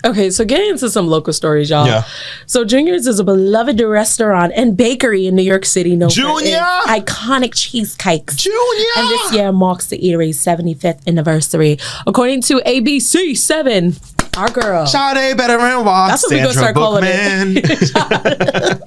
Okay, so getting into some local stories, y'all. Yeah. So Junior's is a beloved restaurant and bakery in New York City known for its iconic cheesecakes. Junior! And this year marks the eatery's 75th anniversary. According to ABC7, our girl. Sade better and walk. That's what we're going to start calling it.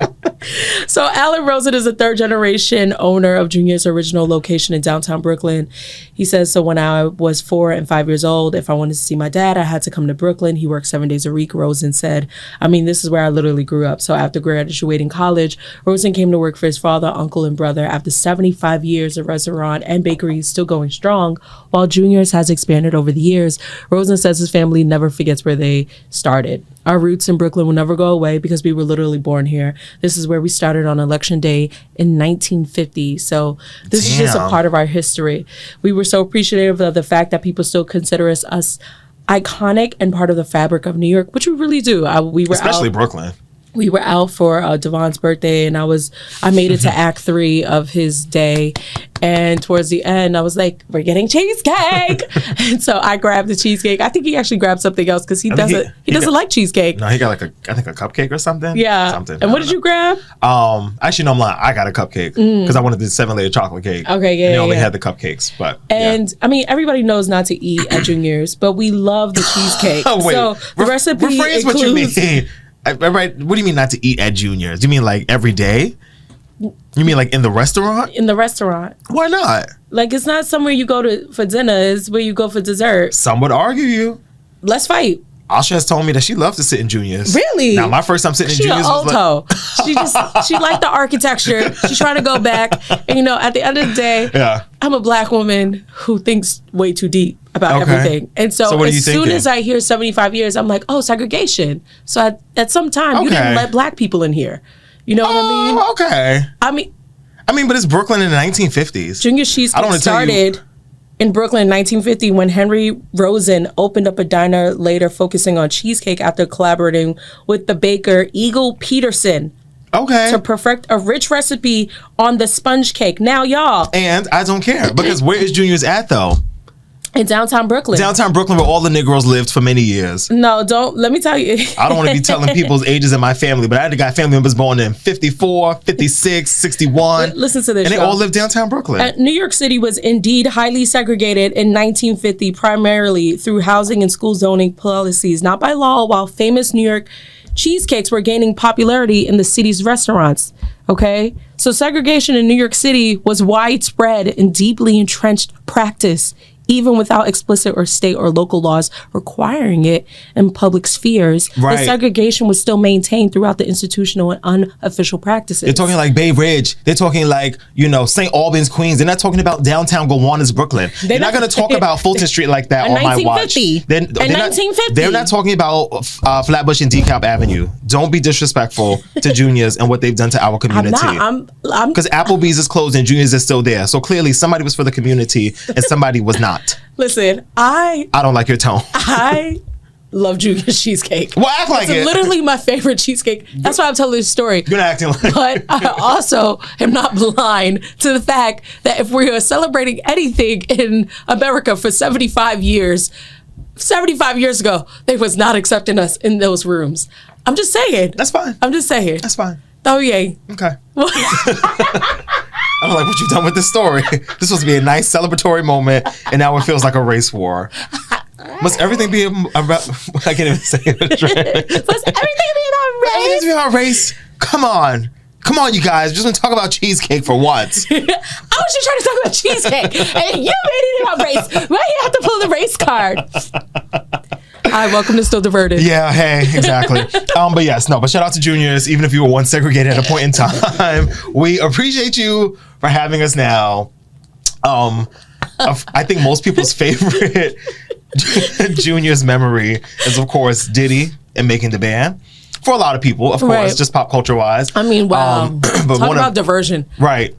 So Alan Rosen is a third generation owner of Junior's original location in downtown Brooklyn. He says, so when I was 4 and 5 years old, if I wanted to see my dad, I had to come to Brooklyn. He worked 7 days a week. Rosen said, I mean, this is where I literally grew up. So after graduating college, Rosen came to work for his father, uncle, and brother. After 75 years, the restaurant and bakery is still going strong, while Junior's has expanded over the years. Rosen says his family never forgets where they started. Our roots in Brooklyn will never go away because we were literally born here. This is where we started on election day in 1950. So this is just a part of our history. We were so appreciative of the fact that people still consider us iconic and part of the fabric of New York, which we really do. We were especially Brooklyn. We were out for Devon's birthday, and I made it to Act 3 of his day. And towards the end, I was like, we're getting cheesecake. And so I grabbed the cheesecake. I think he actually grabbed something else because he doesn't like cheesecake. No, he got like I think a cupcake or something. Yeah. Something. And what did you grab? Actually, no, I'm lying. I got a cupcake because I wanted the 7-layer chocolate cake. Okay, yeah. And they only had the cupcakes. I mean, everybody knows not to eat at Junior's, but we love the cheesecake. Oh, wait. So the recipe includes... what you mean. Right? What do you mean not to eat at Junior's? Do you mean like every day? You mean like in the restaurant? In the restaurant. Why not? Like it's not somewhere you go to for dinner. It's where you go for dessert. Some would argue you. Let's fight. Asha has told me that she loves to sit in Junior's. Really? Now, my first time sitting in Junior's was like... She liked the architecture. She's trying to go back. And, at the end of the day, I'm a Black woman who thinks way too deep about everything. And so as soon as I hear 75 years, I'm like, oh, segregation. So at some time, you didn't let Black people in here. You know what I mean? Okay. I mean, but it's Brooklyn in the 1950s. Junior Cheesecake started in Brooklyn in 1950 when Henry Rosen opened up a diner, later focusing on cheesecake after collaborating with the baker Eagle Peterson. Okay. To perfect a rich recipe on the sponge cake. Now, y'all. And I don't care because where is Junior's at though? In downtown Brooklyn. Downtown Brooklyn, where all the Negroes lived for many years. No, let me tell you. I don't want to be telling people's ages in my family, but I had got family members born in 54, 56, 61. Listen to this, and they all lived downtown Brooklyn. New York City was indeed highly segregated in 1950, primarily through housing and school zoning policies, not by law, while famous New York cheesecakes were gaining popularity in the city's restaurants. Okay? So segregation in New York City was widespread and deeply entrenched practice, even without explicit or state or local laws requiring it in public spheres. Right. The segregation was still maintained throughout the institutional and unofficial practices. They're talking like Bay Ridge. They're talking like, St. Albans, Queens. They're not talking about downtown Gowanus, Brooklyn. They're not going to talk about Fulton Street like that on my watch. In 1950. They're not talking about Flatbush and DeKalb Avenue. Don't be disrespectful to Junior's and what they've done to our community. I'm because Applebee's is closed and Junior's is still there. So clearly somebody was for the community and somebody was not. Listen, I don't like your tone. I love Junior's cheesecake. Well, act like it's literally my favorite cheesecake. That's why I'm telling this story. You're not acting like. But I also am not blind to the fact that if we are celebrating anything in America for 75 years ago, they was not accepting us in those rooms. I'm just saying. That's fine. I'm just saying. That's fine. Oh, yay. Okay. I don't like what you've done with this story. This was supposed to be a nice celebratory moment, and now it feels like a race war. Must everything be about... I can't even say it. Must everything be about race? Everything's be about race? Come on, you guys. Just want to talk about cheesecake for once. I was just trying to talk about cheesecake, and you made it about race. Why you have to pull the race card? Hi, welcome to Still Diverted. Yeah, hey, exactly. But shout out to Junior's, even if you were once segregated at a point in time. We appreciate you for having us now. I think most people's favorite Junior's memory is, of course, Diddy and making the band. For a lot of people, of course, just pop culture wise. I mean, wow. But talk about diversion. Right.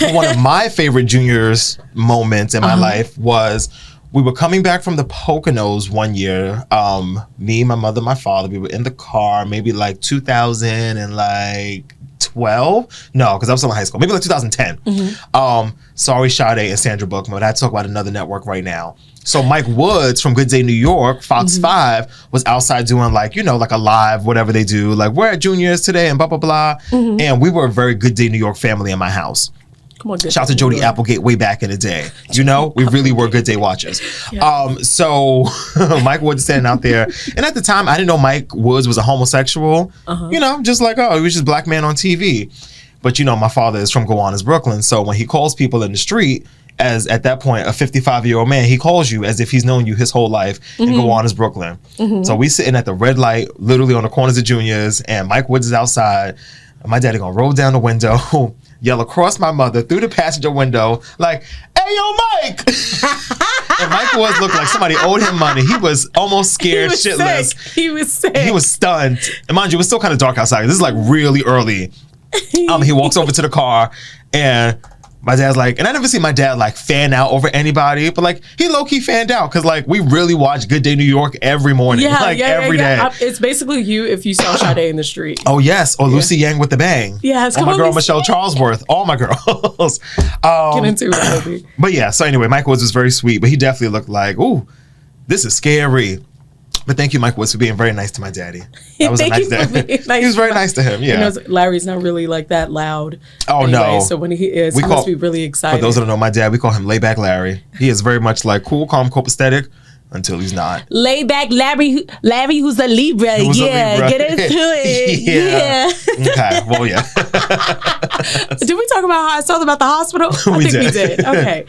One of my favorite Junior's moments in my life was... We were coming back from the Poconos one year. Me, my mother, my father, we were in the car, maybe like 2012 2012. No, because I was still in high school. Maybe like 2010. Sorry, Sade and Sandra Bookman. I talk about another network right now. So Mike Woods from Good Day New York, Fox 5, was outside doing like, like a live, whatever they do. Like, we're at Junior's today and blah, blah, blah. And we were a very Good Day New York family in my house. Come on, shout out to Jody Applegate way back in the day. We really were Good Day watchers. Yeah. So Mike Woods standing out there. And at the time, I didn't know Mike Woods was a homosexual. Just like, he was just a black man on TV. But, my father is from Gowanus, Brooklyn. So when he calls people in the street, as at that point, a 55-year-old man, he calls you as if he's known you his whole life in Gowanus, Brooklyn. So we sitting at the red light, literally on the corners of Junior's, and Mike Woods is outside. And my daddy gonna roll down the window, yell across my mother through the passenger window, like, "Hey, yo, Mike!" And Mike Woods looked like somebody owed him money. He was almost scared shitless. He was sick. He was stunned. And mind you, it was still kind of dark outside. This is like really early. He walks over to the car, and my dad's like, and I never seen my dad like fan out over anybody, but like he low-key fanned out because like we really watch Good Day New York every morning. Every day. It's basically you if you saw Sade in the street. Oh yes, or Lucy Yang with the bang. Yes, my girl Michelle Charlesworth. All my girls. Get into it, baby. But yeah, so anyway, Mike Woods was very sweet, but he definitely looked like, ooh, this is scary. But thank you, Mike Woods, for being very nice to my daddy. That was a nice day. He was very nice to him. Yeah, Larry's not really like that loud. Oh anyway, no! So when he is, he must be really excited. For those that don't know my dad, we call him Layback Larry. He is very much like cool, calm, copacetic until he's not. Layback Larry, who's a Libra. Get into it. Yeah. Okay. Well, yeah. Did we talk about how I told about the hospital? I think we did. Okay.